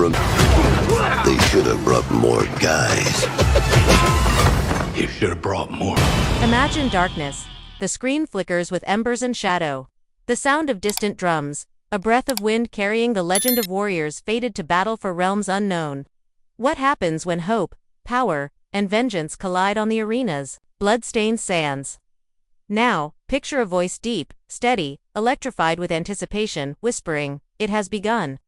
from... They should have brought more guys. You should have brought more. Imagine darkness. The screen flickers with embers and shadow. The sound of distant drums. A breath of wind carrying the legend of warriors fated to battle for realms unknown. What happens when hope, power, and vengeance collide on the arenas? Blood-stained sands. Now, picture a voice deep, steady, electrified with anticipation, whispering, "It has begun."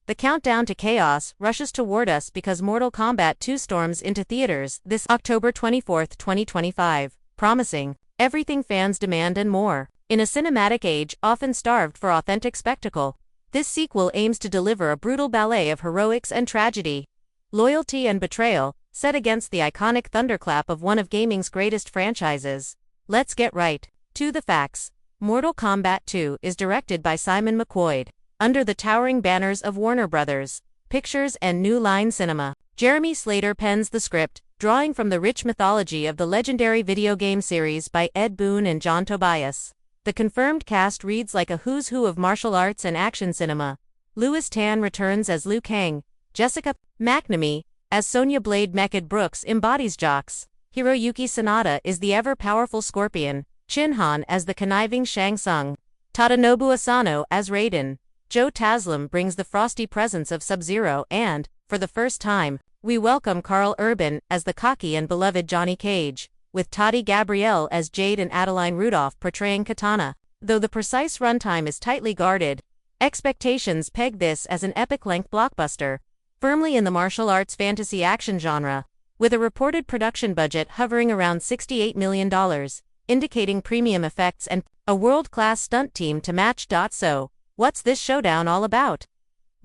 The countdown to chaos rushes toward us because Mortal Kombat 2 storms into theaters this October 24, 2025, promising everything fans demand and more. In a cinematic age often starved for authentic spectacle, this sequel aims to deliver a brutal ballet of heroics and tragedy, loyalty and betrayal, set against the iconic thunderclap of one of gaming's greatest franchises. Let's get right to the facts. Mortal Kombat 2 is directed by Simon McQuoid, under the towering banners of Warner Bros. Pictures and New Line Cinema. Jeremy Slater pens the script, drawing from the rich mythology of the legendary video game series by Ed Boon and John Tobias. The confirmed cast reads like a who's who of martial arts and action cinema. Louis Tan returns as Liu Kang. Jessica McNamee, as Sonya Blade Mechad Brooks embodies Jox. Hiroyuki Sanada is the ever-powerful Scorpion. Chin Han as the conniving Shang Tsung. Tadanobu Asano as Raiden. Joe Taslim brings the frosty presence of Sub-Zero and, for the first time, we welcome Karl Urban as the cocky and beloved Johnny Cage, with Toddy Gabrielle as Jade and Adeline Rudolph portraying Katana. Though the precise runtime is tightly guarded, expectations peg this as an epic-length blockbuster, firmly in the martial arts fantasy action genre, with a reported production budget hovering around $68 million, indicating premium effects and a world-class stunt team to match. So, what's this showdown all about?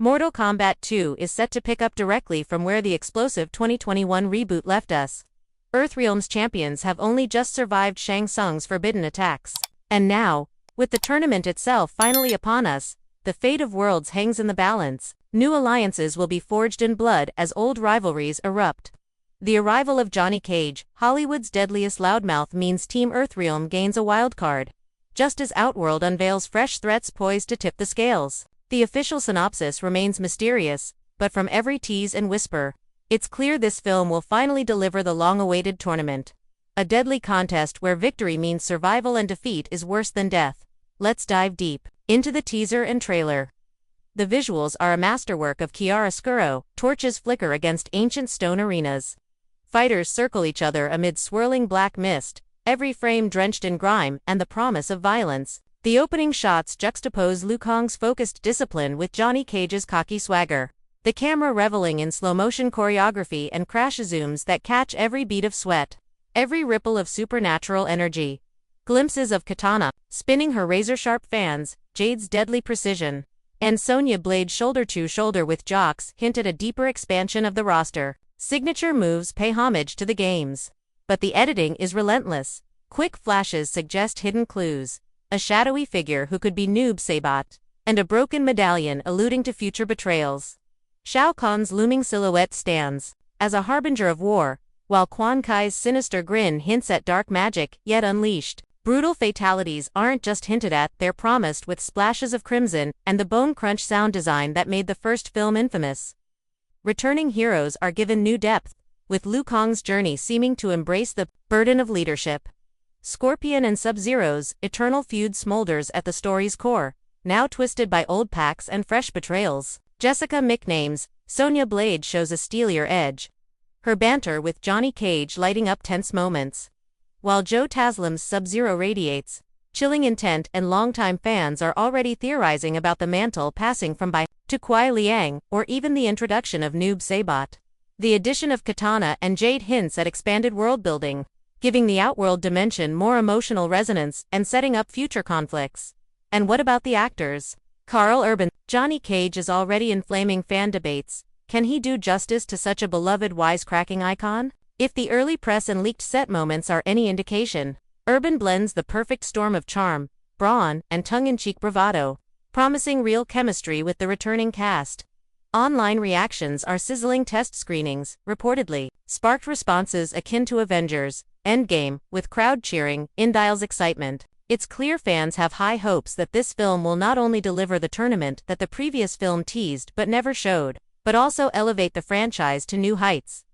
Mortal Kombat 2 is set to pick up directly from where the explosive 2021 reboot left us. Earthrealm's champions have only just survived Shang Tsung's forbidden attacks. And now, with the tournament itself finally upon us, the fate of worlds hangs in the balance. New alliances will be forged in blood as old rivalries erupt. The arrival of Johnny Cage, Hollywood's deadliest loudmouth, means Team Earthrealm gains a wildcard, just as Outworld unveils fresh threats poised to tip the scales. The official synopsis remains mysterious, but from every tease and whisper, it's clear this film will finally deliver the long-awaited tournament. A deadly contest where victory means survival and defeat is worse than death. Let's dive deep into the teaser and trailer. The visuals are a masterwork of chiaroscuro. Torches flicker against ancient stone arenas. Fighters circle each other amid swirling black mist, every frame drenched in grime and the promise of violence. The opening shots juxtapose Liu Kang's focused discipline with Johnny Cage's cocky swagger, the camera reveling in slow-motion choreography and crash zooms that catch every beat of sweat, every ripple of supernatural energy. Glimpses of Katana, spinning her razor-sharp fans, Jade's deadly precision, and Sonya Blade shoulder-to-shoulder with Jox hint at a deeper expansion of the roster. Signature moves pay homage to the games. But the editing is relentless. Quick flashes suggest hidden clues. A shadowy figure who could be Noob Saibot, and a broken medallion alluding to future betrayals. Shao Kahn's looming silhouette stands as a harbinger of war, while Quan Kai's sinister grin hints at dark magic yet unleashed. Brutal fatalities aren't just hinted at, they're promised with splashes of crimson and the bone crunch sound design that made the first film infamous. Returning heroes are given new depth, with Liu Kang's journey seeming to embrace the burden of leadership. Scorpion and Sub-Zero's eternal feud smolders at the story's core, now twisted by old pacts and fresh betrayals. Jessica McNamee's Sonya Blade shows a steelier edge, her banter with Johnny Cage lighting up tense moments, while Joe Taslim's Sub-Zero radiates chilling intent, and longtime fans are already theorizing about the mantle passing from Bai to Kuai Liang, or even the introduction of Noob Saibot. The addition of Katana and Jade hints at expanded world-building, giving the Outworld dimension more emotional resonance and setting up future conflicts. And what about the actors? Karl Urban. Johnny Cage is already inflaming fan debates. Can he do justice to such a beloved wisecracking icon? If the early press and leaked set moments are any indication, Urban blends the perfect storm of charm, brawn, and tongue-in-cheek bravado, promising real chemistry with the returning cast. Online reactions are sizzling. Test screenings, reportedly, sparked responses akin to Avengers Endgame, with crowd cheering, Indial's excitement. It's clear fans have high hopes that this film will not only deliver the tournament that the previous film teased but never showed. but also elevate the franchise to new heights.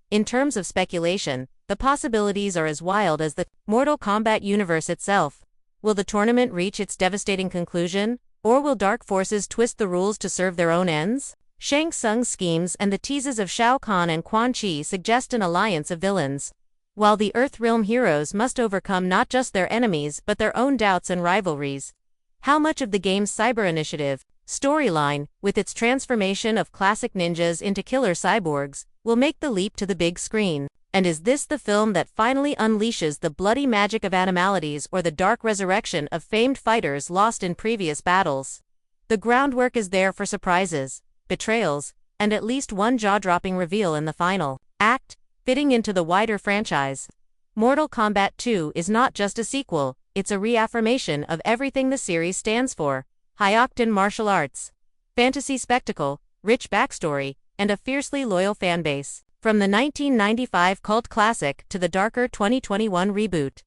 In terms of speculation, the possibilities are as wild as the Mortal Kombat universe itself. Will the tournament reach its devastating conclusion, or will dark forces twist the rules to serve their own ends? Shang Tsung's schemes and the teases of Shao Kahn and Quan Chi suggest an alliance of villains, while the Earthrealm heroes must overcome not just their enemies but their own doubts and rivalries. How much of the game's cyber initiative storyline, with its transformation of classic ninjas into killer cyborgs, will make the leap to the big screen? And is this the film that finally unleashes the bloody magic of animalities or the dark resurrection of famed fighters lost in previous battles? The groundwork is there for surprises, betrayals, and at least one jaw-dropping reveal in the final act, fitting into the wider franchise. Mortal Kombat 2 is not just a sequel, it's a reaffirmation of everything the series stands for: high-octane martial arts, fantasy spectacle, rich backstory, and a fiercely loyal fanbase. From the 1995 cult classic to the darker 2021 reboot,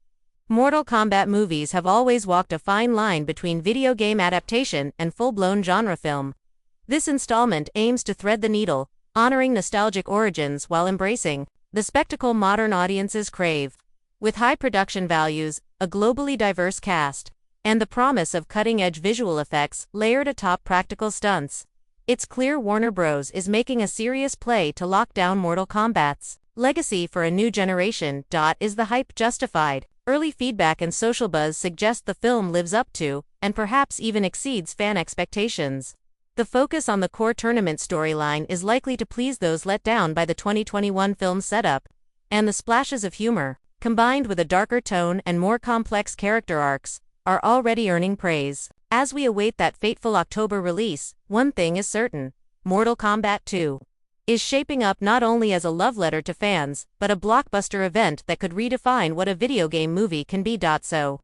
Mortal Kombat movies have always walked a fine line between video game adaptation and full-blown genre film. This installment aims to thread the needle, honoring nostalgic origins while embracing the spectacle modern audiences crave. With high production values, a globally diverse cast, and the promise of cutting-edge visual effects layered atop practical stunts, it's clear Warner Bros. Is making a serious play to lock down Mortal Kombat's legacy for a new generation. Is the hype justified? Early feedback and social buzz suggest the film lives up to, and perhaps even exceeds, fan expectations. The focus on the core tournament storyline is likely to please those let down by the 2021 film's setup, and the splashes of humor, combined with a darker tone and more complex character arcs, are already earning praise. As we await that fateful October release, one thing is certain: Mortal Kombat 2 is shaping up not only as a love letter to fans, but a blockbuster event that could redefine what a video game movie can be. So,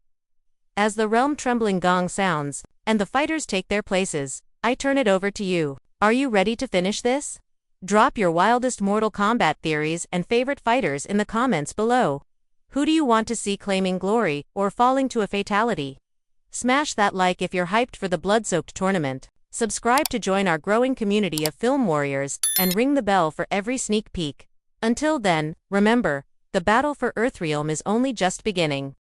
as the realm-trembling gong sounds, and the fighters take their places, I turn it over to you. Are you ready to finish this? Drop your wildest Mortal Kombat theories and favorite fighters in the comments below. Who do you want to see claiming glory, or falling to a fatality? Smash that like if you're hyped for the blood-soaked tournament. Subscribe to join our growing community of film warriors, and ring the bell for every sneak peek. Until then, remember, the battle for Earthrealm is only just beginning.